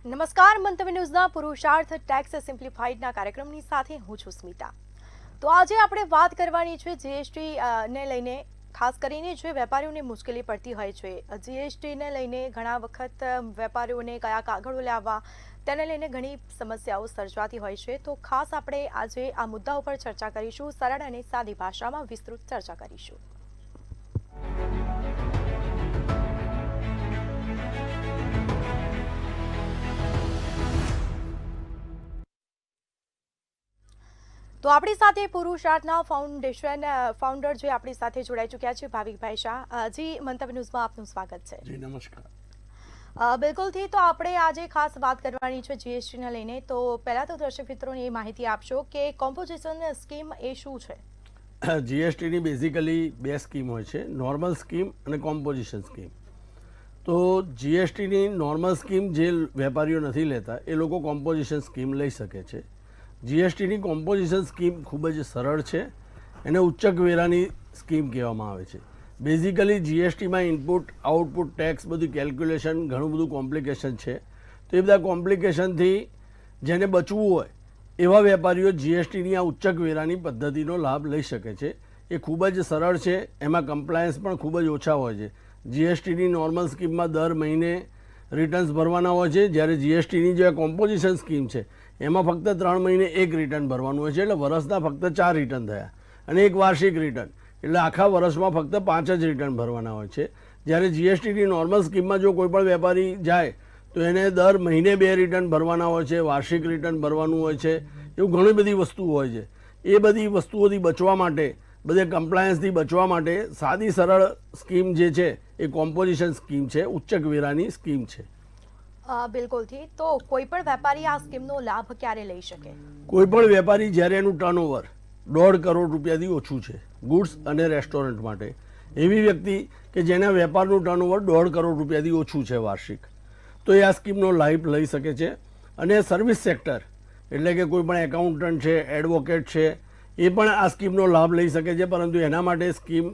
નમસ્કાર, મંતવ્ય ન્યૂઝના પુરુષાર્થ ટેક્સ સિમ્પ્લિફાઈડના કાર્યક્રમની સાથે હું છું સ્મિતા. તો આજે આપણે વાત કરવાની છે જીએસટી ને લઈને. ખાસ કરીને જે વેપારીઓને મુશ્કેલી પડતી હોય છે જીએસટીને લઈને ઘણા વખત વેપારીઓને કયા કાગળો લાવવા તેને લઈને ઘણી સમસ્યાઓ સર્જાતી હોય છે. તો ખાસ આપણે આજે આ મુદ્દા ઉપર ચર્ચા કરીશું, સરળ અને સાદી ભાષામાં વિસ્તૃત ચર્ચા કરીશું. તો આપણી સાથે પુરુષાર્થના ફાઉન્ડર જે આપણી સાથે જોડાઈ ચૂક્યા છે ભાવિકભાઈ શાહ. જી, મંતવ્ય ન્યૂઝમાં આપનું સ્વાગત છે. જી નમસ્કાર. બિલકુલથી. તો આપણે આજે ખાસ વાત કરવાની છે જીએસટીને લઈને. તો પહેલાં તો દર્શક મિત્રોને એ માહિતી આપશો કે કોમ્પોઝિશન સ્કીમ એ શું છે? જીએસટીની બેઝિકલી બે સ્કીમ હોય છે, નોર્મલ સ્કીમ અને કોમ્પોઝિશન સ્કીમ. તો જીએસટીની નોર્મલ સ્કીમ જે વેપારીઓ નથી લેતા એ લોકો કોમ્પોઝિશન સ્કીમ લઈ શકે છે. જીએસટીની કોમ્પોઝિશન સ્કીમ ખૂબ જ સરળ છે, એને ઉચ્ચક વેરાની સ્કીમ કહેવામાં આવે છે. બેઝિકલી જીએસટીમાં ઇનપુટ આઉટપુટ ટેક્સ બધું કેલ્ક્યુલેશન ઘણું બધું કોમ્પ્લિકેશન છે. તો એ બધા કોમ્પ્લિકેશનથી જેને બચવું હોય એવા વેપારીઓ જીએસટીની આ ઉચ્ચક વેરાની પદ્ધતિનો લાભ લઈ શકે છે. એ ખૂબ જ સરળ છે, એમાં કમ્પ્લાયન્સ પણ ખૂબ જ ઓછા હોય છે. જીએસટીની નોર્મલ સ્કીમમાં દર મહિને રિટર્ન્સ ભરવાના હોય છે, જ્યારે જીએસટીની જે કોમ્પોઝિશન સ્કીમ છે એમાં ફક્ત 3 મહિને એક રિટર્ન ભરવાનું હોય છે. એટલે વર્ષના ફક્ત 4 રિટર્ન થયા અને એક વાર્ષિક રિટર્ન, એટલે આખા વર્ષમાં ફક્ત 5 જ રિટર્ન ભરવાના હોય છે. જ્યારે જીએસટીની નોર્મલ સ્કીમમાં જો કોઈ પણ વેપારી જાય તો એને દર મહિને 2 રિટર્ન ભરવાના હોય છે, વાર્ષિક રિટર્ન ભરવાનું હોય છે, એવું ઘણી બધી વસ્તુઓ હોય છે. એ બધી વસ્તુઓથી બચવા માટે, બધે કમ્પ્લાયન્સથી બચવા માટે સાદી સરળ સ્કીમ જે છે એ કોમ્પોઝિશન સ્કીમ છે, ઉચ્ચક વેરાની સ્કીમ છે. બિલકુલથી. તો કોઈ પણ વેપારી આ સ્કીમનો લાભ ક્યારે લઈ શકે? કોઈ પણ વેપારી જ્યારે એનું ટર્નઓવર 1.5 કરોડ રૂપિયાથી ઓછું છે ગુડ્સ અને રેસ્ટોરન્ટ માટે, એવી વ્યક્તિ કે જેના વેપારનું ટર્નઓવર 1.5 કરોડ રૂપિયાથી ઓછું છે વાર્ષિક, તો એ આ સ્કીમનો લાભ લઈ શકે છે. અને સર્વિસ સેક્ટર એટલે કે કોઈ પણ એકાઉન્ટન્ટ છે, એડવોકેટ છે, એ પણ આ સ્કીમનો લાભ લઈ શકે છે. પરંતુ એના માટે સ્કીમ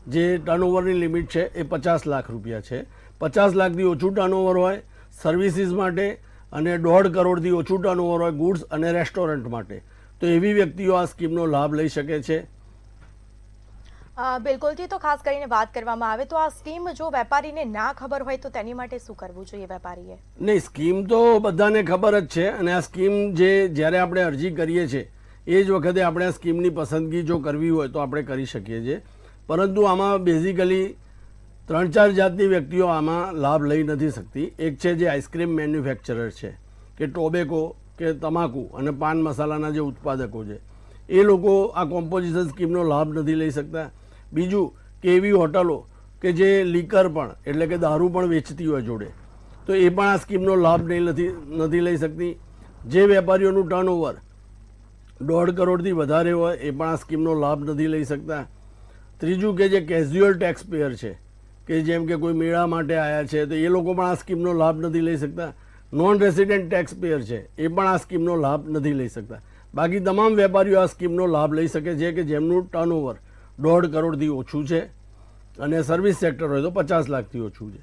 જે ટર્નઓવરની લિમિટ છે એ 50 લાખ રૂપિયા છે. 50 લાખથી ઓછું ટર્નઓવર હોય સર્વિસીસ માટે અને 1.5 કરોડથી ઓછું ટર્નઓવર હોય ગુડ્સ અને રેસ્ટોરન્ટ માટે, તો એવી વ્યક્તિઓ આ સ્કીમનો લાભ લઈ શકે છે. બિલકુલથી. તો ખાસ કરીને વાત કરવામાં આવે તો આ સ્કીમ જો વેપારીને ના ખબર હોય તો તેની માટે શું કરવું જોઈએ વેપારીએ? નહીં, સ્કીમ તો બધાને ખબર જ છે અને આ સ્કીમ જ્યારે આપણે અરજી કરીએ છીએ એ જ વખતે આપણે આ સ્કીમની પસંદગી જો કરવી હોય તો આપણે કરી શકીએ છીએ. પરંતુ આમાં બેઝિકલી 3-4 જાતની વ્યક્તિઓ આમાં લાભ લઈ નથી શકતી. એક છે જે આઈસ્ક્રીમ મેન્યુફેક્ચરર છે, કે ટોબેકો કે તમાકુ અને પાન મસાલાના જે ઉત્પાદકો છે એ લોકો આ કોમ્પોઝિશન સ્કીમનો લાભ નથી લઈ શકતા. બીજું કે એવી હોટલો કે જે લીકર પણ એટલે કે દારૂ પણ વેચતી હોય જોડે, તો એ પણ આ સ્કીમનો લાભ નથી લઈ શકતી. જે વેપારીઓનું ટર્નઓવર 1.5 કરોડથી વધારે હોય એ પણ આ સ્કીમનો લાભ નથી લઈ શકતા. ત્રીજું કે જે કેઝ્યુઅલ ટેક્સ પેયર છે, કે જેમ કે કોઈ મેળા માટે આવ્યા છે તો એ લોકો પણ આ સ્કીમનો લાભ નથી લઈ શકતા. નોન રેસિડેન્ટ ટેક્સ પેયર છે એ પણ આ સ્કીમનો લાભ નથી લઈ શકતા. બાકી તમામ વેપારીઓ આ સ્કીમનો લાભ લઈ શકે છે કે જેમનું ટર્નઓવર 1.5 કરોડથી ઓછું છે અને સર્વિસ સેક્ટર હોય તો 50 લાખથી ઓછું છે.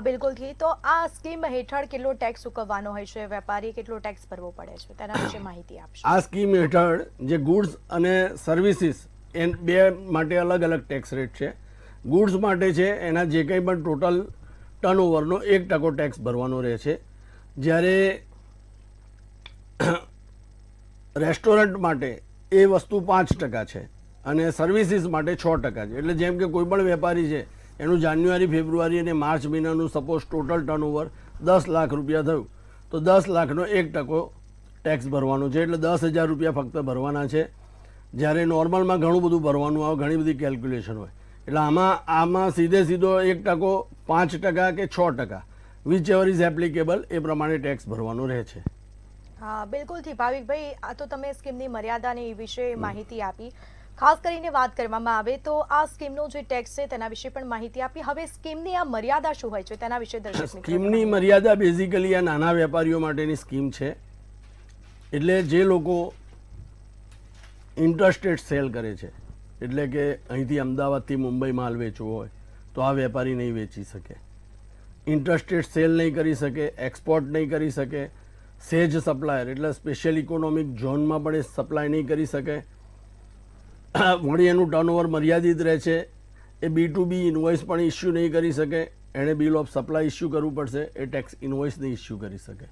બિલકુલથી. તો આ સ્કીમ હેઠળ કેટલો ટેક્સ ચૂકવવાનો હોય છે, વેપારી કેટલો ટેક્સ ભરવો પડે છે, તેના વિશે માહિતી આપશો? આ સ્કીમ હેઠળ જે ગુડ્સ અને સર્વિસીસ એ બે માટે અલગ અલગ ટેક્સ રેટ છે. ગુડ્સ માટે છે એના જે કંઈ પણ ટોટલ ટર્નઓવરનો 1% ટેક્સ ભરવાનો રહે છે, જ્યારે રેસ્ટોરન્ટ માટે એ વસ્તુ 5% છે અને સર્વિસીસ માટે 6% છે. એટલે જેમ કે કોઈ પણ વેપારી છે એનું જાન્યુઆરી, ફેબ્રુઆરી અને માર્ચ મહિનાનું સપોઝ ટોટલ ટર્નઓવર 10 લાખ રૂપિયા થયું તો 10 લાખનો 1% ટેક્સ ભરવાનો છે, એટલે 10,000 રૂપિયા ફક્ત ભરવાના છે. જ્યારે નોર્મલમાં ઘણું બધું ભરવાનું આવે, ઘણી બધી કેલ્ક્યુલેશન હોય, એટલે આમાં સીધો 1%, 5% કે 6%, વિચ એવર ઇઝ એપ્લિકેબલ એ પ્રમાણે ટેક્સ ભરવાનો રહે છે. હા, બિલકુલથી. ભાવિકભાઈ, આ તો તમે સ્કીમની મર્યાદાની વિશે માહિતી આપી. ખાસ કરીને વાત કરવામાં આવે તો આ સ્કીમનો જે ટેક્સ છે તેના વિશે પણ માહિતી આપી. હવે સ્કીમની આ મર્યાદા શું હોય છે તેના વિશે દર્શક મિત્રો? સ્કીમની મર્યાદા બેઝિકલી આ નાના વેપારીઓ માટેની સ્કીમ છે. એટલે જે લોકો ઇન્ટરસ્ટેટ સેલ કરે છે, એટલે કે અહીંથી અમદાવાદથી મુંબઈ માલ વેચવો હોય તો આ વેપારી નહીં વેચી શકે. ઇન્ટરસ્ટેટ સેલ નહીં કરી શકે, એક્સપોર્ટ નહીં કરી શકે, સેજ સપ્લાયર એટલે સ્પેશિયલ ઇકોનોમિક ઝોનમાં પણ એ સપ્લાય નહીં કરી શકે, વળી એનું ટર્નઓવર મર્યાદિત રહે છે, એ B2B ઇન્વોઇસ પણ ઇસ્યુ નહીં કરી શકે, એણે બિલ ઓફ સપ્લાય ઇસ્યુ કરવું પડશે, એ ટેક્સ ઇન્વોઇસ નહીં ઇસ્યુ કરી શકે.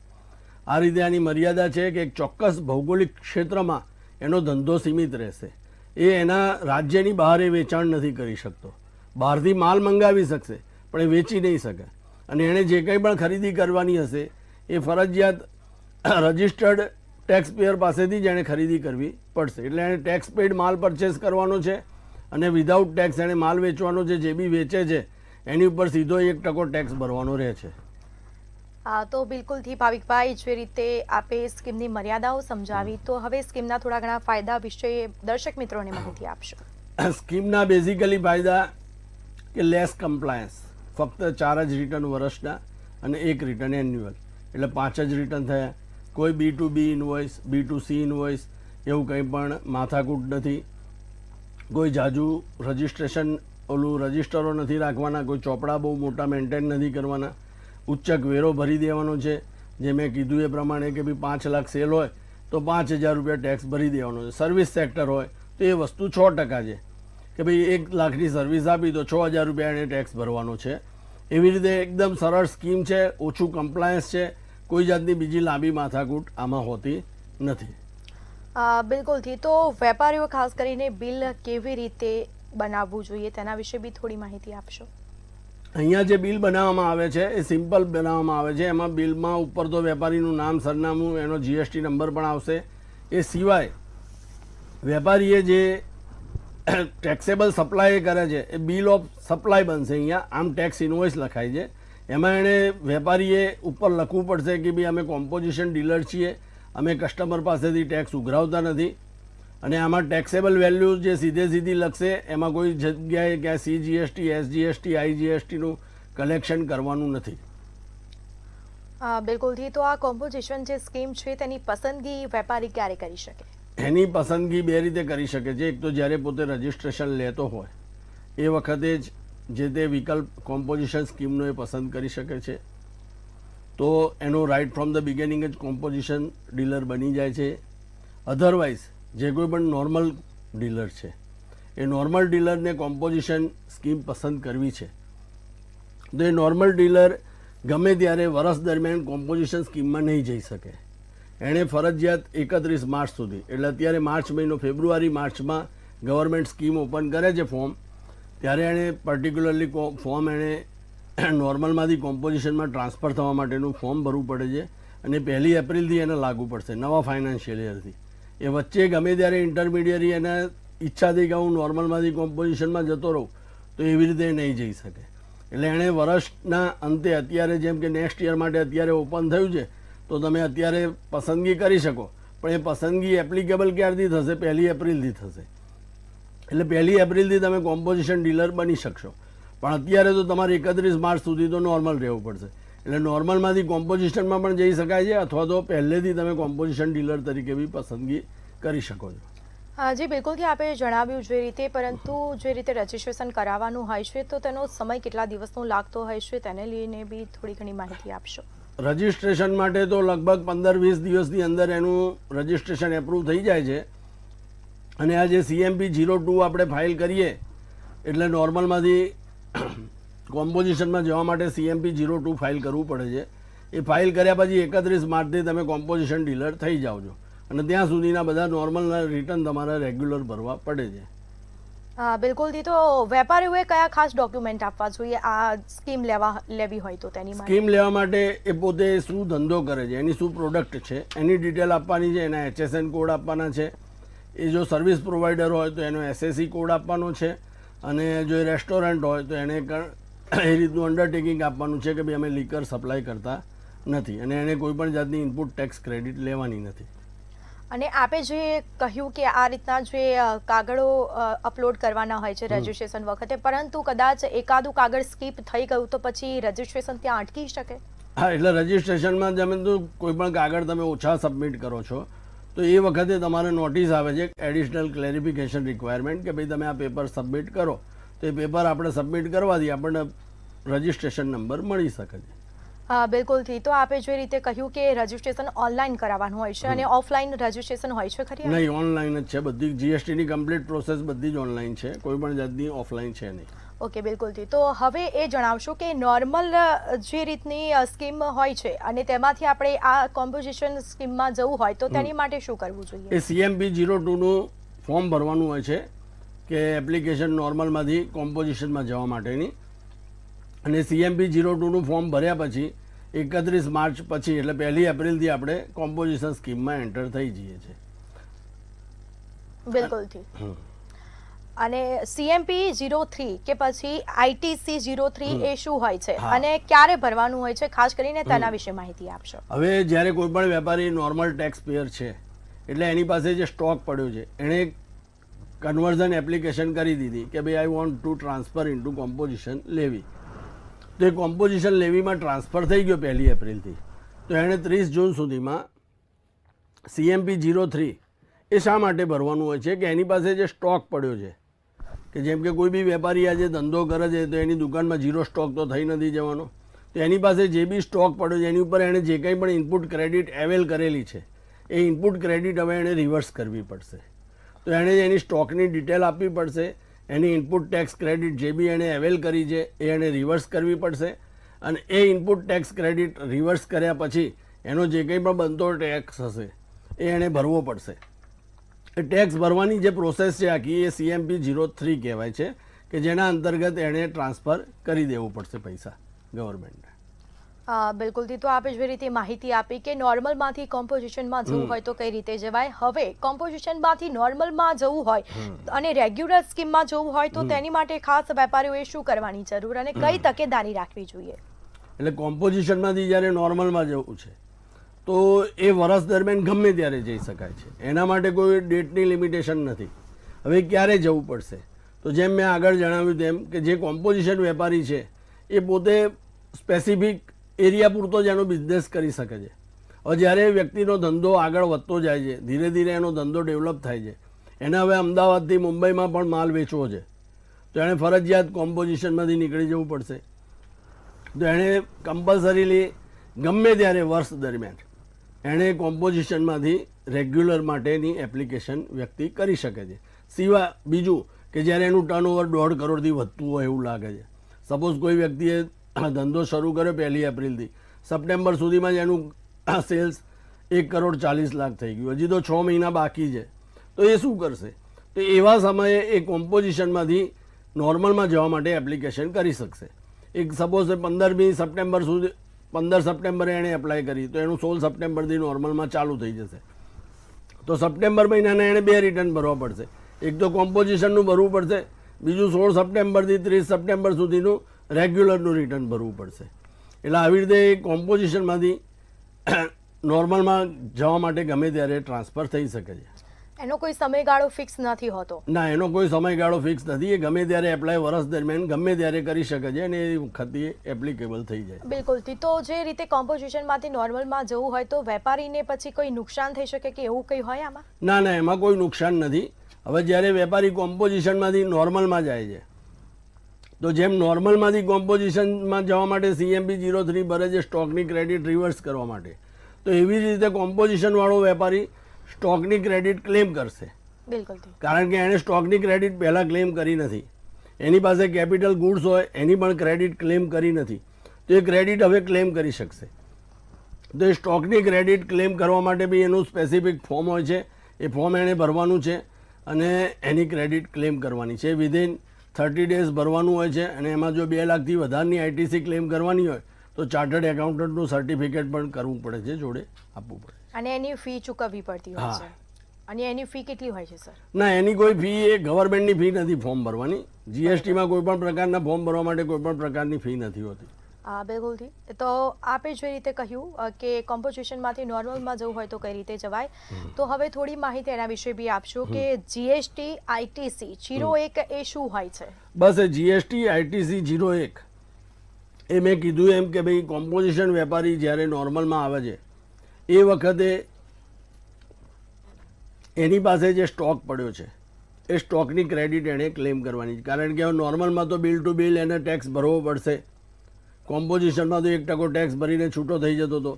આ રીતે આની મર્યાદા છે કે એક ચોક્કસ ભૌગોલિક ક્ષેત્રમાં એનો ધંધો સીમિત રહેશે. એ એના રાજ્યની બહાર એ વેચાણ નથી કરી શકતો. બહારથી માલ મંગાવી શકશે પણ એ વેચી નહીં શકે. અને એણે જે કંઈ પણ ખરીદી કરવાની હશે એ ફરજિયાત રજિસ્ટર્ડ ટેક્સ પેયર પાસેથી જ એણે ખરીદી કરવી પડશે. એટલે એણે ટેક્સ પેઇડ માલ પરચેસ કરવાનો છે અને વિધાઉટ ટેક્સ એણે માલ વેચવાનો છે. જે બી વેચે છે એની ઉપર સીધો 1% ટેક્સ ભરવાનો રહે છે. તો બિલકુલથી ભાવિકભાઈ જે રીતે આપે સ્કીમની મર્યાદાઓ સમજાવી, તો હવે સ્કીમના થોડા ઘણા ફાયદા વિશે દર્શક મિત્રોને માહિતી આપશો. સ્કીમના બેઝિકલી ફાયદા કે લેસ કમ્પ્લાયન્સ, ફક્ત 4 જ રિટર્ન વર્ષના અને 1 રિટર્ન એન્યુઅલ, એટલે 5 જ રિટર્ન થયા. કોઈ B2B ઇન્વોઇસ, B2C ઇન્વોઇસ એવું કંઈ પણ માથાકૂટ નથી. કોઈ જાજુ રજિસ્ટ્રેશન રજિસ્ટરો નથી રાખવાના, કોઈ ચોપડા બહુ મોટા મેન્ટેન નથી કરવાના, ઉચ્ચક વેરો ભરી દેવાનો છે. જે મેં કીધું એ પ્રમાણે કે ભાઈ 5 લાખ સેલ હોય તો 5,000 રૂપિયા ટેક્સ ભરી દેવાનો છે. સર્વિસ સેક્ટર હોય તો એ વસ્તુ 6% છે કે ભાઈ 1 લાખની સર્વિસ આપી તો 6,000 રૂપિયા એને ટેક્સ ભરવાનો છે. એવી રીતે એકદમ સરળ સ્કીમ છે, ઓછું કમ્પ્લાયન્સ છે, કોઈ જાતની બીજી લાંબી માથાકૂટ આમાં હોતી નથી. બિલકુલથી. તો વેપારીઓ ખાસ કરીને બિલ કેવી રીતે બનાવવું જોઈએ તેના વિશે બી થોડી માહિતી આપશો. અહીંયા જે બિલ બનાવવામાં આવે છે એ સિમ્પલ બનાવવામાં આવે છે. એમાં બિલમાં ઉપર તો વેપારીનું નામ, સરનામું, એનો GST નંબર પણ આવશે. એ સિવાય વેપારીએ જે ટેક્સેબલ સપ્લાય કરે છે એ બિલ ઓફ સપ્લાય બનશે. અહીંયા આમ ટેક્સ ઇન્વોઇસ લખાય છે, એમાં એણે વેપારીએ ઉપર લખવું પડશે કે ભાઈ અમે કોમ્પોઝિશન ડીલર છીએ, અમે કસ્ટમર પાસેથી ટેક્સ ઉઘરાવતા નથી. અને આમાં ટેક્સેબલ વેલ્યુ જે સીધી લખશે એમાં કોઈ જગ્યાએ ક્યાં CGST, SGST, IGSTનું કલેક્શન કરવાનું નથી. બિલકુલથી. તો આ કોમ્પોઝિશન જે સ્કીમ છે તેની પસંદગી વેપારી ક્યારે કરી શકે? એની પસંદગી 2 રીતે કરી શકે છે. એક તો જ્યારે પોતે રજિસ્ટ્રેશન લેતો હોય એ વખતે જ જે તે વિકલ્પ કોમ્પોઝિશન સ્કીમનો એ પસંદ કરી શકે છે. તો એનો રાઇટ ફ્રોમ ધ બિગિનિંગ જ કોમ્પોઝિશન ડીલર બની જાય છે. અધરવાઇઝ જે કોઈ પણ નોર્મલ ડીલર છે એ નોર્મલ ડીલરને કોમ્પોઝિશન સ્કીમ પસંદ કરવી છે તો એ નોર્મલ ડીલર ગમે ત્યારે વર્ષ દરમિયાન કોમ્પોઝિશન સ્કીમમાં નહીં જઈ શકે. એણે ફરજિયાત 31 માર્ચ સુધી, એટલે અત્યારે માર્ચ મહિનો, ફેબ્રુઆરી માર્ચમાં ગવર્મેન્ટ સ્કીમ ઓપન કરે છે ફોર્મ, ત્યારે એણે પર્ટિક્યુલરલી ફોર્મ એણે નોર્મલમાંથી કોમ્પોઝિશનમાં ટ્રાન્સફર થવા માટેનું ફોર્મ ભરવું પડે છે અને 1 એપ્રિલથી એને લાગુ પડશે, નવા ફાઇનાન્શિયલ યરથી. એ વચ્ચે ગમે ત્યારે ઇન્ટરમીડિયરી એને ઈચ્છા થઈ કે હું નોર્મલમાંથી કોમ્પોઝિશનમાં જતો રહું તો એવી રીતે નહીં જઈ શકે. એટલે એણે વર્ષના અંતે અત્યારે જેમ કે નેક્સ્ટ યર માટે અત્યારે ઓપન થયું છે તો તમે અત્યારે પસંદગી કરી શકો, પણ એ પસંદગી એપ્લિકેબલ ક્યારથી થશે? 1 એપ્રિલથી થશે. એટલે 1 એપ્રિલથી તમે કોમ્પોઝિશન ડીલર બની શકશો, પણ અત્યારે તો તમારે 31 માર્ચ સુધી તો નોર્મલ રહેવું પડશે. એટલે નોર્મલમાંથી કોમ્પોઝિશનમાં પણ જઈ શકાય છે અથવા તો પહેલેથી તમે કોમ્પોઝિશન ડીલર તરીકે બી પસંદગી કરી શકો છો. જી બિલકુલથી આપે જણાવ્યું જે રીતે, પરંતુ જે રીતે રજિસ્ટ્રેશન કરાવવાનું હોય છે તો તેનો સમય કેટલા દિવસનો લાગતો હોય છે તેને લઈને બી થોડી ઘણી માહિતી આપશો. રજિસ્ટ્રેશન માટે તો લગભગ 15-20 દિવસની અંદર એનું રજિસ્ટ્રેશન એપ્રૂવ થઈ જાય છે. અને આ જે CMP 02 આપણે ફાઇલ કરીએ એટલે નોર્મલમાંથી કોમ્પોઝિશનમાં જવા માટે CMP 02 ફાઇલ કરવું પડે છે. એ ફાઇલ કર્યા પછી 31 માર્ચથી તમે કોમ્પોઝિશન ડીલર થઈ જાઓ છો અને ત્યાં સુધીના બધા નોર્મલના રિટર્ન તમારે રેગ્યુલર ભરવા પડે છે. બિલકુલથી. તો વેપારીઓએ કયા ખાસ ડોક્યુમેન્ટ આપવા જોઈએ આ સ્કીમ લેવી હોય તો? તેની સ્કીમ લેવા માટે એ પોતે શું ધંધો કરે છે, એની શું પ્રોડક્ટ છે એની ડિટેલ આપવાની છે, એના HSN કોડ આપવાના છે. એ જો સર્વિસ પ્રોવાઈડર હોય તો એનો SSE કોડ આપવાનો છે, અને જો રેસ્ટોરન્ટ હોય તો એને એ રીતનું અંડરટેકિંગ આપવાનું છે કે ભાઈ અમે લીકર સપ્લાય કરતા નથી અને એને કોઈ પણ જાતની ઇનપુટ ટેક્સ ક્રેડિટ લેવાની નથી. અને આપે જે કહ્યું કે આ રીતના જે કાગળો અપલોડ કરવાના હોય છે રજિસ્ટ્રેશન વખતે, પરંતુ કદાચ એકાદું કાગળ સ્કીપ થઈ ગયું તો પછી રજિસ્ટ્રેશન ત્યાં અટકી શકે? હા, એટલે રજિસ્ટ્રેશનમાં તમે તો કોઈ પણ કાગળ તમે ઓછા સબમિટ કરો છો તો એ વખતે તમારે નોટિસ આવે છે એડિશનલ ક્લેરિફિકેશન રિક્વાયરમેન્ટ કે ભાઈ તમે આ પેપર સબમિટ કરો. તો એ પેપર આપણે સબમિટ કરવાથી આપણને રજિસ્ટ્રેશન નંબર મળી શકે છે. બિલકુલથી. તો આપે જે રીતે કહ્યું કે રજિસ્ટ્રેશન ઓનલાઈન કરાવવાનું હોય છે અને ઓફલાઈન રજિસ્ટ્રેશન હોય છે ખરી? નહીં, ઓનલાઈન જ છે. બધી જીએસટીની કમ્પ્લીટ પ્રોસેસ બધી જ ઓનલાઈન છે, કોઈ પણ જાતની ઓફલાઈન છે નહીં. ઓકે, બિલકુલથી. તો હવે એ જણાવશો કે નોર્મલ જે રીતની સ્કીમ હોય છે અને તેમાંથી આપણે આ કોમ્પોઝિશન સ્કીમમાં જવું હોય તો તેની માટે શું કરવું જોઈએ? એ CMP 02નું ફોર્મ ભરવાનું હોય છે કે એપ્લિકેશન નોર્મલમાંથી કોમ્પોઝિશનમાં જવા માટેની, અને CMP 02નું ફોર્મ ભર્યા પછી 31 માર્ચ પછી એટલે 1 એપ્રિલથી આપણે કોમ્પોઝિશન સ્કીમમાં એન્ટર થઈ જઈએ છીએ. બિલકુલથી. અને CMP 03 કે પછી ITC 03 એ શું હોય છે અને ક્યારે ભરવાનું હોય છે, ખાસ કરીને તેના વિશે માહિતી આપશો. હવે જ્યારે કોઈ પણ વેપારી નોર્મલ ટેક્સ પેયર છે એટલે એની પાસે જે સ્ટોક પડ્યો છે એણે કન્વર્ઝન એપ્લિકેશન કરી દીધી કે ભાઈ I want to transfer into composition લેવી. તો એ કોમ્પોઝિશન લેવીમાં ટ્રાન્સફર થઈ ગયો 1 એપ્રિલથી, તો એણે 30 જૂન સુધીમાં CMP 03 એ શા માટે ભરવાનું હોય છે કે એની પાસે જે સ્ટોક પડ્યો છે, કે જેમ કે કોઈ બી વેપારી આજે ધંધો કરે છે તો એની દુકાનમાં ઝીરો સ્ટોક તો થઈ નથી જવાનો, તો એની પાસે જે બી સ્ટોક પડ્યો છે એની ઉપર એણે જે કંઈ પણ ઇનપુટ ક્રેડિટ અવેલ કરેલી છે એ ઇનપુટ ક્રેડિટ હવે એણે રિવર્સ કરવી પડશે. તો એણે એની સ્ટોકની ડિટેલ આપવી પડશે, એની ઇનપુટ ટેક્સ ક્રેડિટ જે બી એણે અવેલ કરી છે એ એણે રિવર્સ કરવી પડશે, અને એ ઇનપુટ ટેક્સ ક્રેડિટ રિવર્સ કર્યા પછી એનો જે કંઈ પણ બનતો ટેક્સ હશે એ એણે ભરવો પડશે. એ ટેક્સ ભરવાની જે પ્રોસેસ છે આખી એ CMP 03 કહેવાય છે, કે જેના અંતર્ગત એણે ટ્રાન્સફર કરી દેવું પડશે પૈસા ગવર્મેન્ટને. બિલકુલથી. તો આપે જે રીતે માહિતી આપી કે નોર્મલમાંથી કોમ્પોઝિશનમાં જવું હોય તો કઈ રીતે જવાય. હવે કોમ્પોઝિશનમાંથી નોર્મલમાં જવું હોય અને રેગ્યુલર સ્કીમમાં જવું હોય તો તેની માટે ખાસ વેપારીઓએ શું કરવાની જરૂર અને કઈ તકેદારી રાખવી જોઈએ? એટલે કોમ્પોઝિશનમાંથી જ્યારે નોર્મલમાં જવું છે તો એ વર્ષ દરમિયાન ગમે ત્યારે જઈ શકાય છે, એના માટે કોઈ ડેટની લિમિટેશન નથી. હવે ક્યારે જવું પડશે? તો જેમ મેં આગળ જણાવ્યું તેમ કે જે કોમ્પોઝિશન વેપારી છે એ પોતે સ્પેસિફિક એરિયા પૂરતો જ એનો બિઝનેસ કરી શકે છે. હવે જ્યારે વ્યક્તિનો ધંધો આગળ વધતો જાય છે, ધીરે ધીરે એનો ધંધો ડેવલપ થાય છે, એને હવે અમદાવાદથી મુંબઈમાં પણ માલ વેચવો છે, તો એણે ફરજિયાત કોમ્પોઝિશનમાંથી નીકળી જવું પડશે. તો એણે કમ્પલસરીલી ગમે ત્યારે વર્ષ દરમિયાન એણે કોમ્પોઝિશનમાંથી રેગ્યુલર માટેની એપ્લિકેશન વ્યક્તિ કરી શકે છે. સિવાય બીજું કે જ્યારે એનું ટર્નઓવર 1.5 કરોડથી વધતું હોય એવું લાગે છે. સપોઝ કોઈ વ્યક્તિએ ધંધો શરૂ કર્યો 1 એપ્રિલથી, સપ્ટેમ્બર સુધીમાં જ એનું સેલ્સ 1,40,00,000 થઈ ગયું, હજી તો 6 મહિના બાકી છે, તો એ શું કરશે? તો એવા સમયે એ કોમ્પોઝિશનમાંથી નોર્મલમાં જવા માટે એપ્લિકેશન કરી શકશે. એક સપોઝ 15મી સપ્ટેમ્બર સુધી 15 સપ્ટેમ્બરે એણે એપ્લાય કરી તો એનું 16 સપ્ટેમ્બરથી નોર્મલમાં ચાલુ થઈ જશે. તો સપ્ટેમ્બર મહિનાના એણે 2 રિટર્ન ભરવા પડશે, એક તો કોમ્પોઝિશનનું ભરવું પડશે, બીજું 16 સપ્ટેમ્બરથી 30 સપ્ટેમ્બર સુધીનું રેગ્યુલરનું રિટર્ન ભરવું પડશે. એટલે આવી રીતે કોમ્પોઝિશનમાંથી નોર્મલમાં જવા માટે ગમે ત્યારે ટ્રાન્સફર થઈ શકે છે. એનો કોઈ સમયગાળો ફિક્સ નથી હોતો? ના, એનો કોઈ સમયગાળો ફિક્સ નથી. એ ગમે ત્યારે એપ્લાય વર્ષ દરમિયાન ગમે ત્યારે કરી શકે છે અને એ વખતે એપ્લિકેબલ થઈ જાય. બિલકુલથી. તો જે રીતે કોમ્પોઝિશનમાંથી નોર્મલમાં જવું હોય તો વેપારીને પછી કોઈ નુકસાન થઈ શકે કે એવું કંઈ હોય આમાં? ના ના, એમાં કોઈ નુકસાન નથી. હવે જ્યારે વેપારી કોમ્પોઝિશનમાંથી નોર્મલમાં જાય છે તો જેમ નોર્મલમાંથી કોમ્પોઝિશનમાં જવા માટે CMP 03 ભરે છે સ્ટોકની ક્રેડિટ રિવર્સ કરવા માટે, તો એવી જ રીતે કોમ્પોઝિશનવાળો વેપારી સ્ટોકની ક્રેડિટ ક્લેમ કરશે. બિલકુલથી. કારણ કે એણે સ્ટોકની ક્રેડિટ પહેલાં ક્લેમ કરી નથી, એની પાસે કેપિટલ ગુડ્સ હોય એની પણ ક્રેડિટ ક્લેમ કરી નથી, તો એ ક્રેડિટ હવે ક્લેમ કરી શકશે. તો એ સ્ટોકની ક્રેડિટ ક્લેમ કરવા માટે બી એનું સ્પેસિફિક ફોર્મ હોય છે, એ ફોર્મ એણે ભરવાનું છે અને એની ક્રેડિટ ક્લેમ કરવાની છે. વિધિન 30 ડેઝ ભરવાનું હોય છે, અને એમાં જો 2 લાખથી વધારની ITC ક્લેમ કરવાની હોય તો ચાર્ટર્ડ એકાઉન્ટન્ટનું સર્ટિફિકેટ પણ કરવું પડે છે, જોડે આપવું પડે. અને એની ફી ચૂકવવી પડતી હોય છે. અને એની ફી કેટલી હોય છે સર? ના, એની કોઈ ફી, એ ગવર્મેન્ટની ફી નથી ફોર્મ ભરવાની. GSTમાં કોઈ પણ પ્રકારના ફોર્મ ભરવા માટે કોઈ પણ પ્રકારની ફી નથી હોતી. બિલકુલથી. તો આપે જે રીતે કહ્યું કે કોમ્પોઝિશનમાંથી નોર્મલમાં જવું હોય તો કઈ રીતે જવાય, તો હવે થોડી માહિતી એના વિશે બી આપશો કે GST ITC 01 એ શું હોય છે? બસ એ GST ITC 01 એ મેં કીધું એમ કે ભાઈ કોમ્પોઝિશન વેપારી જ્યારે નોર્મલમાં આવે છે એ વખતે એની પાસે જે સ્ટોક પડ્યો છે એ સ્ટોકની ક્રેડિટ એણે ક્લેમ કરવાની છે. કારણ કે નોર્મલમાં તો બિલ ટુ બિલ એને ટેક્સ ભરવો પડશે, કોમ્પોઝિશનમાં તો 1% ટેક્સ ભરીને છૂટો થઈ જતો હતો.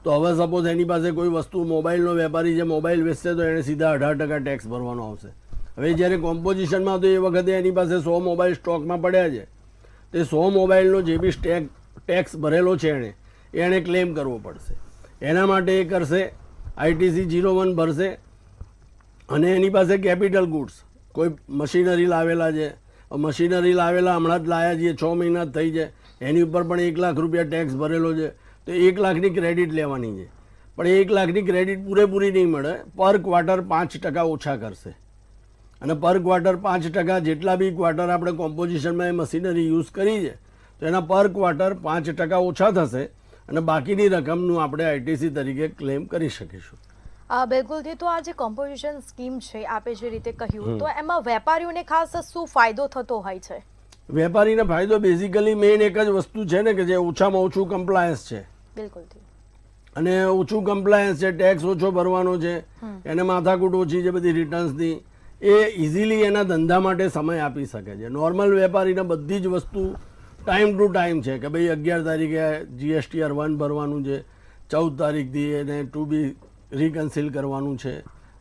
તો હવે સપોઝ એની પાસે કોઈ વસ્તુ મોબાઈલનો વેપારી જે મોબાઈલ વેચશે તો એને સીધા 18% ટેક્સ ભરવાનો આવશે. હવે જ્યારે કોમ્પોઝિશનમાં તો એ વખતે એની પાસે 100 મોબાઈલ સ્ટોકમાં પડ્યા છે, તે 100 મોબાઈલનો જે બી ટેક્સ ભરેલો છે એણે ક્લેમ કરવો પડશે. એના માટે એ કરશે ITC 01 ભરશે અને એની પાસે કેપિટલ ગુડ્સ કોઈ મશીનરી લાવેલા છે, મશીનરી લાવેલા હમણાં જ લાયા છીએ 6 મહિના જ થઈ છે, એની ઉપર પણ 1 લાખ રૂપિયા ટેક્સ ભરેલો છે, તો 1 લાખની ક્રેડિટ લેવાની છે. પણ એ 1 લાખની ક્રેડિટ પૂરેપૂરી નહીં મળે, પર ક્વાર્ટર 5% ઓછા કરશે. અને પર ક્વાર્ટર 5% જેટલા બી ક્વાર્ટર આપણે કોમ્પોઝિશનમાં એ મશીનરી યુઝ કરી છે તો એના પર ક્વાર્ટર 5% ઓછા થશે અને બાકીની રકમનું આપણે ITC તરીકે ક્લેમ કરી શકીશું. બિલકુલથી. તો આ જે કોમ્પોઝિશન સ્કીમ છે આપે જે રીતે કહ્યું, તો એમાં વેપારીઓને ખાસ શું ફાયદો થતો હોય છે? વેપારીને ફાયદો બેઝિકલી મેઇન એક જ વસ્તુ છે ને કે જે ઓછામાં ઓછું કમ્પ્લાયન્સ છે. બિલકુલથી. અને ઓછું કમ્પ્લાયન્સ છે, ટેક્સ ઓછો ભરવાનો છે, એને માથાકૂટ ઓછી છે બધી રિટર્ન્સની, એ ઇઝીલી એના ધંધા માટે સમય આપી શકે છે. નોર્મલ વેપારીને બધી જ વસ્તુ ટાઈમ ટુ ટાઈમ છે કે ભાઈ 11 તારીખે GSTR 1 ભરવાનું છે, 14 તારીખથી એને ટુ બી રિકન્સિલ કરવાનું છે.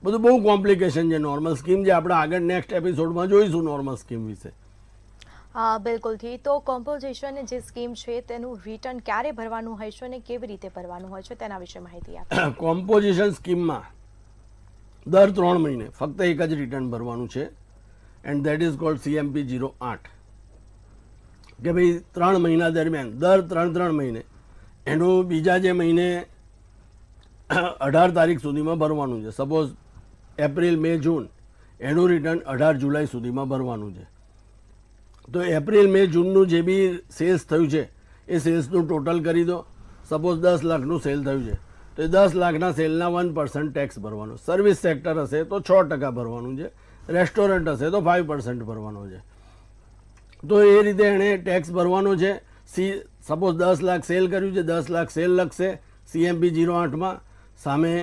બધું બહુ કોમ્પ્લિકેશન છે નોર્મલ સ્કીમ, જે આપણે આગળ નેક્સ્ટ એપિસોડમાં જોઈશું નોર્મલ સ્કીમ વિશે. બિલકુલથી. તો કોમ્પોઝિશન જે સ્કીમ છે તેનું રિટર્ન ક્યારે ભરવાનું હોય છે અને કેવી રીતે ભરવાનું હોય છે તેના વિશે માહિતી આપો. કોમ્પોઝિશન સ્કીમમાં દર 3 મહિને ફક્ત એક જ રિટર્ન ભરવાનું છે, and that is called CMP 08. કે ભાઈ 3 મહિના દરમિયાન દર 3 મહિને એનું બીજા જે મહિને 18 તારીખ સુધીમાં ભરવાનું છે. સપોઝ એપ્રિલ, મે, જૂન એનું રિટર્ન 18 જુલાઈ સુધીમાં ભરવાનું છે. તો એપ્રિલ, મે, જૂનનું જે બી સેલ્સ થયું છે એ સેલ્સનું ટોટલ કરી દો. સપોઝ 10 લાખનું સેલ થયું છે તો એ 10 લાખના સેલના 1% ટેક્સ ભરવાનો. સર્વિસ સેક્ટર હશે તો 6% ભરવાનું છે, રેસ્ટોરન્ટ હશે તો 5% ભરવાનો છે. તો એ રીતે એણે ટેક્સ ભરવાનો છે. સપોઝ 10 લાખ સેલ કર્યું છે, 10 લાખ સેલ લખશે CMP 08માં, સામે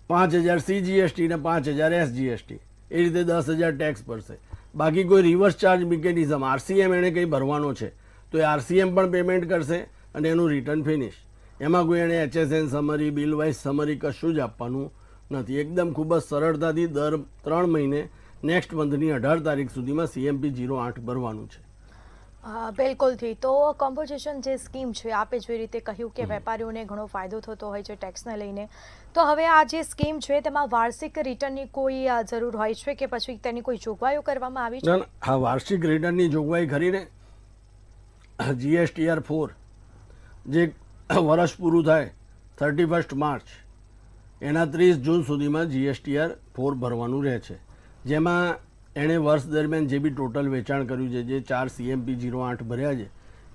5000 CGST ને 5000 SGST, એ રીતે 10,000 ટેક્સ ભરશે. બાકી કોઈ રિવર્સ ચાર્જ મિકેનિઝમ RCM એણે કંઈ ભરવાનો છે તો એ RCM પણ પેમેન્ટ કરશે અને એનું રિટર્ન ફિનિશ. એમાં કોઈ એણે HSN summary, bill wise summary કશું જ આપવાનું નથી. એકદમ ખૂબ જ સરળતાથી દર 3 મહિને નેક્સ્ટ મંથની 18 તારીખ સુધીમાં CMP 08 ભરવાનું છે. બિલકુલથી. તો કોમ્પોઝિશન જે સ્કીમ છે આપે જે રીતે કહ્યું કે વેપારીઓને ઘણો ફાયદો થતો હોય છે ટેક્સને લઈને, તો હવે આ જે સ્કીમ છે તેમાં વાર્ષિક રિટર્નની કોઈ જરૂર હોય છે કે પછી તેની કોઈ જોગવાઈઓ કરવામાં આવી છે? હા, વાર્ષિક રિટર્નની જોગવાઈ ખરીને GSTR 4 જે વર્ષ પૂરું થાય 31 માર્ચ એના 30 જૂન સુધીમાં GSTR 4 ભરવાનું રહે છે. જેમાં એણે વર્ષ દરમિયાન જે બી ટોટલ વેચાણ કર્યું છે, જે 4 CMP 08 ભર્યા છે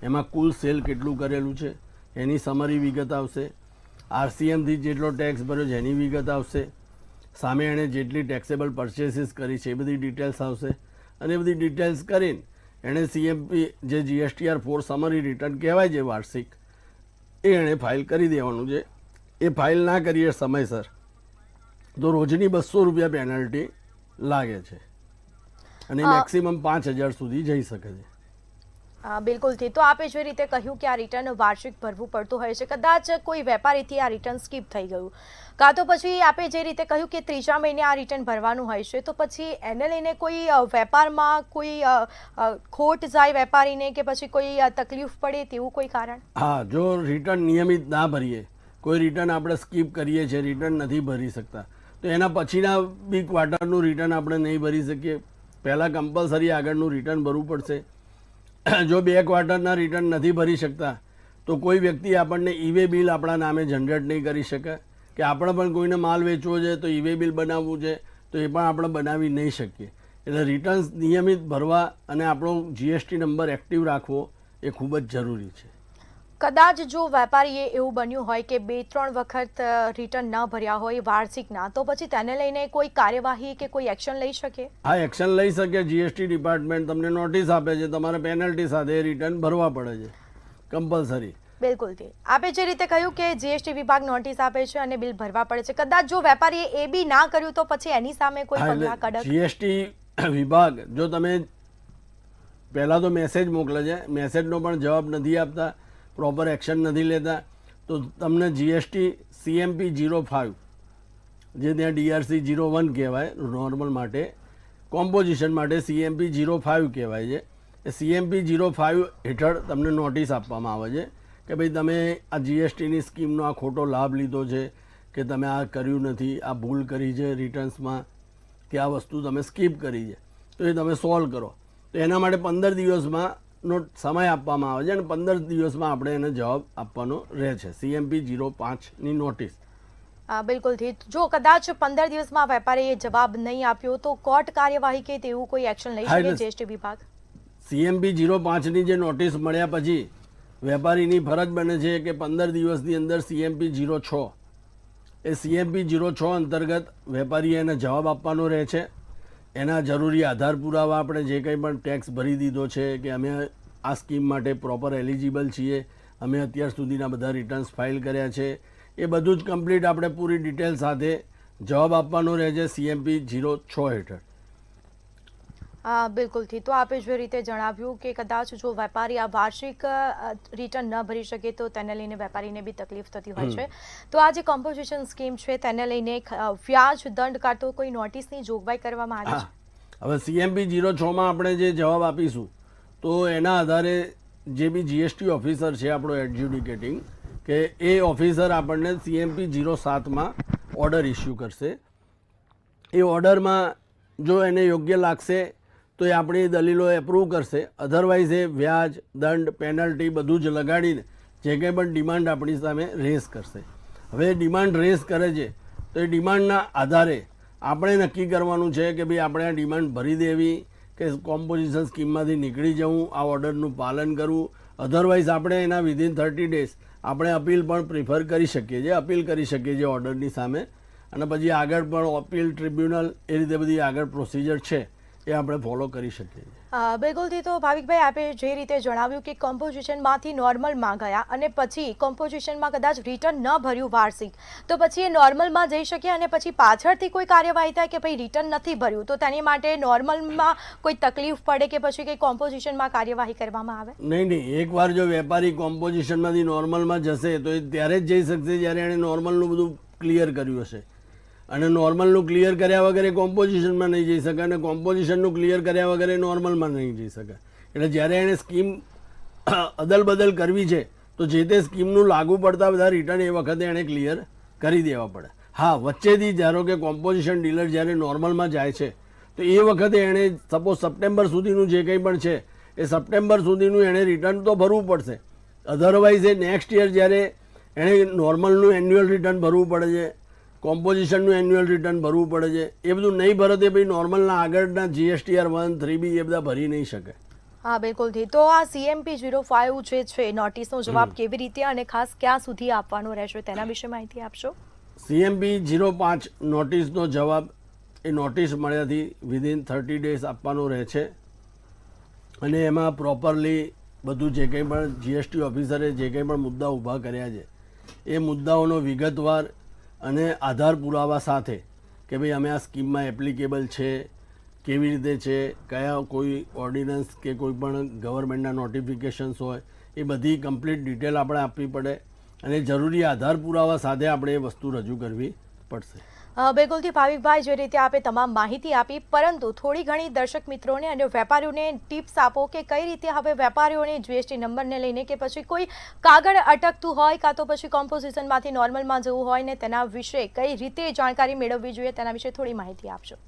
એમાં કુલ સેલ કેટલું કરેલું છે એની સમરી વિગત આવશે, RCMથી જેટલો ટેક્સ ભર્યો છે એની વિગત આવશે, સામે એણે જેટલી ટેક્સેબલ પરચેસીસ કરી છે એ બધી ડિટેલ્સ આવશે. અને એ બધી ડિટેલ્સ કરીને એણે CMP જે GSTR 4 સમરી રિટર્ન કહેવાય છે વાર્ષિક, એ એણે ફાઇલ કરી દેવાનું છે. એ ફાઇલ ના કરીએ સમયસર તો રોજની 200 રૂપિયા પેનલ્ટી લાગે છે અને મેક્સિમમ 5000 સુધી જઈ શકે છે. બિલકુલથી. તો આપે જે રીતે કહ્યું કે આ રિટર્ન વાર્ષિક ભરવું પડતું હોય છે, કદાચ કોઈ વેપારીથી આ રિટર્ન સ્કીપ થઈ ગયું, કાં તો પછી આપે જે રીતે કહ્યું કે 3જા મહિને આ રિટર્ન ભરવાનું હોય છે, તો પછી એને લઈને કોઈ વેપારમાં કોઈ ખોટ જાય વેપારીને કે પછી કોઈ તકલીફ પડે તેવું કોઈ કારણ? હા, જો રિટર્ન નિયમિત ના ભરીએ, કોઈ રિટર્ન આપણે સ્કીપ કરીએ છીએ, રિટર્ન નથી ભરી શકતા, તો એના પછીના બી ક્વાર્ટરનું રિટર્ન આપણે નહીં ભરી શકીએ. પહેલાં કમ્પલસરી આગળનું રિટર્ન ભરવું પડશે. જો 2 ક્વાર્ટરના રિટર્ન નથી ભરી શકતા તો કોઈ વ્યક્તિ આપણને ઈ-વે બિલ આપણા નામે જનરેટ નહીં કરી શકે, કે આપણે પણ કોઈને માલ વેચવો છે તો ઈ-વે બિલ બનાવવું છે તો એ પણ આપણે બનાવી નહીં શકીએ. એટલે રિટર્ન્સ નિયમિત ભરવા અને આપણો GST નંબર એક્ટિવ રાખવો એ ખૂબ જ જરૂરી છે. કદાચ જો વેપારીએ એવું બન્યું હોય કે 2-3 વખત રિટર્ન ન ભર્યા હોય વાર્ષિકના, તો પછી તેને લઈને કોઈ કાર્યવાહી કે કોઈ એક્શન લઈ શકે? હા, એક્શન લઈ શકે. GST ડિપાર્ટમેન્ટ તમને નોટિસ આપે છે, તમારે પેનલ્ટી સાથે રિટર્ન ભરવા પડે છે કમ્પલસરી. બિલકુલથી. આપે જે રીતે કહ્યું કે GST વિભાગ નોટિસ આપે છે અને બિલ ભરવા પડે છે, કદાચ જો વેપારીએ એ બી ના કર્યું તો પછી એની સામે કોઈ પગલાં કડક? GST વિભાગ જો તમે પહેલાં તો મેસેજ મોકલે છે, મેસેજનો પણ જવાબ નથી આપતા, પ્રોપર એક્શન નથી લેતા, તો તમને જીએસટી CMP 05 જે ત્યાં DRC 01 કહેવાય નોર્મલ માટે, કોમ્પોઝિશન માટે CMP 05 કહેવાય છે. એ CMP 05 હેઠળ તમને નોટિસ આપવામાં આવે છે કે ભાઈ તમે આ જીએસટીની સ્કીમનો આ ખોટો લાભ લીધો છે, કે તમે આ કર્યું નથી, આ ભૂલ કરી છે રિટર્ન્સમાં, કે આ વસ્તુ તમે સ્કીપ કરી છે, તો એ તમે સોલ્વ કરો. તો એના માટે 15 દિવસમાંનો સમય આપવામાં આવે છે અને 15 દિવસમાં આપણે એને જવાબ આપવાનો રહે છે. CMP 05ની નોટિસ. બિલકુલથી. જો કદાચ 15 દિવસમાં વેપારીએ જવાબ નહીં આપ્યો તો કોર્ટ કાર્યવાહી કે તેવું કોઈ એક્શન લઈ શકે GST વિભાગ? CMP 05ની જે નોટિસ મળ્યા પછી વેપારીની ફરજ બને છે કે 15 દિવસની અંદર CMP 06 એ CMP 06 અંતર્ગત વેપારીએ એને જવાબ આપવાનો રહે છે. એના જરૂરી આધાર પુરાવા આપણે જે કંઈ પણ ટેક્સ ભરી દીધો છે કે અમે આ સ્કીમ માટે પ્રોપર એલિજિબલ છીએ, અમે અત્યાર સુધીના બધા રિટર્ન્સ ફાઇલ કર્યા છે, એ બધું જ કમ્પ્લીટ આપણે પૂરી ડિટેલ સાથે જવાબ આપવાનો રહે છે CMP 06 હેઠળ. બિલકુલથી. તો આપે જે રીતે જણાવ્યું કે કદાચ જો વેપારી આ વાર્ષિક રિટર્ન ન ભરી શકે તો તેને લઈને વેપારીને બી તકલીફ થતી હોય છે. તો આ જે કોમ્પોઝિશન સ્કીમ છે તેને લઈને વ્યાજ દંડ કાઢતો કોઈ નોટિસની જોગવાઈ કરવામાં આવી છે? હવે CMP 06માં આપણે જે જવાબ આપીશું તો એના આધારે જે બી GST ઓફિસર છે આપણો એડજ્યુડિકેટિંગ, કે એ ઓફિસર આપણને CMP 07માં ઓર્ડર ઇસ્યુ કરશે. એ ઓર્ડરમાં જો એને યોગ્ય લાગશે તો એ આપણી દલીલો એપ્રૂવ કરશે, અધરવાઇઝ એ વ્યાજ, દંડ, પેનલ્ટી બધું જ લગાડીને જે કંઈ પણ ડિમાન્ડ આપણી સામે રેઝ કરશે. હવે ડિમાન્ડ રેઝ કરે છે તો એ ડિમાન્ડના આધારે આપણે નક્કી કરવાનું છે કે ભાઈ આપણે આ ડિમાન્ડ ભરી દેવી કે કોમ્પોઝિશન સ્કીમમાંથી નીકળી જવું, આ ઓર્ડરનું પાલન કરવું. અધરવાઇઝ આપણે એના વિધિન 30 ડેઝ આપણે અપીલ પણ પ્રિફર કરી શકીએ છીએ, અપીલ કરી શકીએ છીએ ઓર્ડરની સામે, અને પછી આગળ પણ અપીલ ટ્રિબ્યુનલ એ રીતે બધી આગળ પ્રોસિજર છે એ આપણે ફોલો કરી શકીએ છીએ. બિલકુલથી. તો ભાવિકભાઈ, આપે જે રીતે જણાવ્યું કે કોમ્પોઝિશનમાંથી નોર્મલમાં ગયા અને પછી કોમ્પોઝિશનમાં કદાચ રિટર્ન ન ભર્યું વાર્ષિક, તો પછી એ નોર્મલમાં જઈ શકે અને પછી પાછળથી કોઈ કાર્યવાહી થાય કે ભાઈ રિટર્ન નથી ભર્યું તો તેની માટે નોર્મલમાં કોઈ તકલીફ પડે કે પછી કંઈ કોમ્પોઝિશનમાં કાર્યવાહી કરવામાં આવે? નહીં, એકવાર જો વેપારી કોમ્પોઝિશનમાંથી નોર્મલમાં જશે તો એ ત્યારે જ જઈ શકશે જ્યારે એણે નોર્મલનું બધું ક્લિયર કર્યું હશે, અને નોર્મલનું ક્લિયર કર્યા વગર એ કોમ્પોઝિશનમાં નહીં જઈ શકે, અને કોમ્પોઝિશનનું ક્લિયર કર્યા વગર એ નોર્મલમાં નહીં જઈ શકે. એટલે જ્યારે એણે સ્કીમ અદલ બદલ કરવી છે તો જે તે સ્કીમનું લાગુ પડતા બધા રિટર્ન એ વખતે એણે ક્લિયર કરી દેવા પડે. હા, વચ્ચેથી ધારો કે કોમ્પોઝિશન ડીલર જ્યારે નોર્મલમાં જાય છે તો એ વખતે એણે સપોઝ સપ્ટેમ્બર સુધીનું જે કંઈ પણ છે એ સપ્ટેમ્બર સુધીનું એણે રિટર્ન તો ભરવું પડશે. અધરવાઇઝ એ નેક્સ્ટ યર જ્યારે એણે નોર્મલનું એન્યુઅલ રિટર્ન ભરવું પડે છે, કોમ્પોઝિશનનું એન્યુઅલ રિટર્ન ભરવું પડે છે, એ બધું નહીં ભરે તો ભાઈ નોર્મલના આગળના GSTR 1, 3B એ બધા ભરી નહીં શકે. હા, બિલકુલથી. તો આ CMP 05 જે છે નોટિસનો જવાબ કેવી રીતે અને ખાસ ક્યાં સુધી આપવાનો રહેશે તેના વિશે માહિતી આપશો? CMP 05 નોટિસનો જવાબ એ નોટિસ મળ્યાથી વિધિન 30 ડેઝ આપવાનો રહે છે, અને એમાં પ્રોપરલી બધું જે કંઈ પણ GST ઓફિસરે જે કંઈ પણ મુદ્દા ઊભા કર્યા છે એ મુદ્દાઓનો વિગતવાર અને આધાર પુરાવા સાથે કે ભાઈ અમે આ સ્કીમમાં એપ્લિકેબલ છે, કેવી રીતે છે, કયા કોઈ ઓર્ડિનન્સ કે કોઈ પણ ગવર્મેન્ટના નોટિફિકેશન્સ હોય એ બધી કમ્પ્લીટ ડિટેલ આપણે આપવી પડે, અને જરૂરી આધાર પુરાવા સાથે આપણે એ વસ્તુ રજૂ કરવી પડશે. બિલકુલથી. ભાવિકભાઈ, જે રીતે આપે તમામ માહિતી આપી, પરંતુ થોડી ઘણી દર્શક મિત્રોને અને વેપારીઓને ટિપ્સ આપો કે કઈ રીતે હવે વેપારીઓને GST નંબરને લઈને કે પછી કોઈ કાગળ અટકતું હોય કાં તો પછી કોમ્પોઝિશનમાંથી નોર્મલમાં જવું હોય ને તેના વિશે કઈ રીતે જાણકારી મેળવવી જોઈએ તેના વિશે થોડી માહિતી આપશો?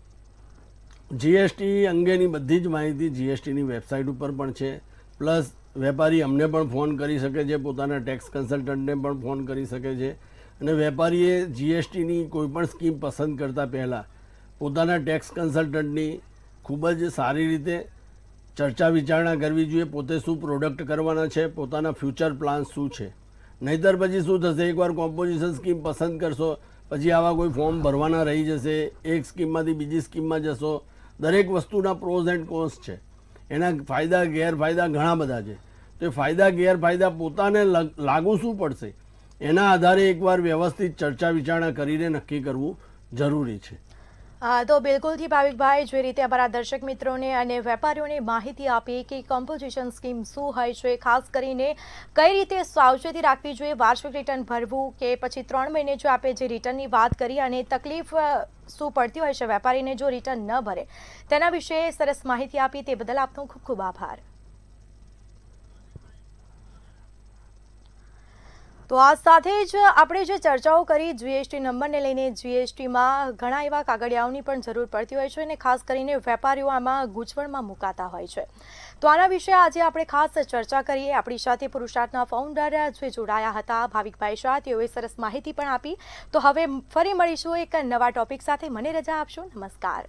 GST અંગેની બધી જ માહિતી GSTની વેબસાઇટ ઉપર પણ છે, પ્લસ વેપારી અમને પણ ફોન કરી શકે છે, પોતાના ટેક્સ કન્સલ્ટન્ટને પણ ફોન કરી શકે છે, અને વેપારીએ GSTની કોઈ પણ સ્કીમ પસંદ કરતાં પહેલાં પોતાના ટેક્સ કન્સલ્ટન્ટની ખૂબ જ સારી રીતે ચર્ચા વિચારણા કરવી જોઈએ, પોતે શું પ્રોડક્ટ કરવાના છે, પોતાના ફ્યુચર પ્લાન શું છે. નહીંતર પછી શું થશે, એકવાર કોમ્પોઝિશન સ્કીમ પસંદ કરશો પછી આવા કોઈ ફોર્મ ભરવાના રહી જશે, એક સ્કીમમાંથી બીજી સ્કીમમાં જશો. દરેક વસ્તુના પ્રોઝ એન્ડ કોન્સ છે, એના ફાયદા ગેરફાયદા ઘણા બધા છે. તો એ ફાયદા ગેરફાયદા પોતાને લાગુ શું પડશે એના આધારે એકવાર વ્યવસ્થિત ચર્ચા વિચારણા કરીને નક્કી કરવું જરૂરી છે. તો બિલકુલથી ભાવિકભાઈ જે રીતે અમારા દર્શક મિત્રોને અને વેપારીઓને માહિતી આપી કે કમ્પોઝિશન સ્કીમ શું હોય છે, ખાસ કરીને કઈ રીતે સાવચેતી રાખવી જોઈએ, વાર્ષિક રિટર્ન ભરવું કે પછી 3 મહિને જો આપે જે રિટર્નની વાત કરી અને તકલીફ શું પડતી હોય છે વેપારીને જો રિટર્ન ન ભરે, તેના વિશે સરસ માહિતી આપી તે બદલ આપનો ખૂબ ખૂબ આભાર. તો આ સાથે જ આપણે જે ચર્ચાઓ કરી જીએસટી નંબરને લઈને, જીએસટીમાં ઘણા એવા કાગળિયાઓની પણ જરૂર પડતી હોય છે અને ખાસ કરીને વેપારીઓ આમાં ગૂંચવણમાં મુકાતા હોય છે. તો આના વિશે આજે આપણે ખાસ ચર્ચા કરીએ. આપણી સાથે પુરુષાર્થના ફાઉન્ડર જે જોડાયા હતા ભાવિકભાઈ શાહ, તેઓએ સરસ માહિતી પણ આપી. તો હવે ફરી મળીશું એક નવા ટોપિક સાથે. મને રજા આપશો. નમસ્કાર.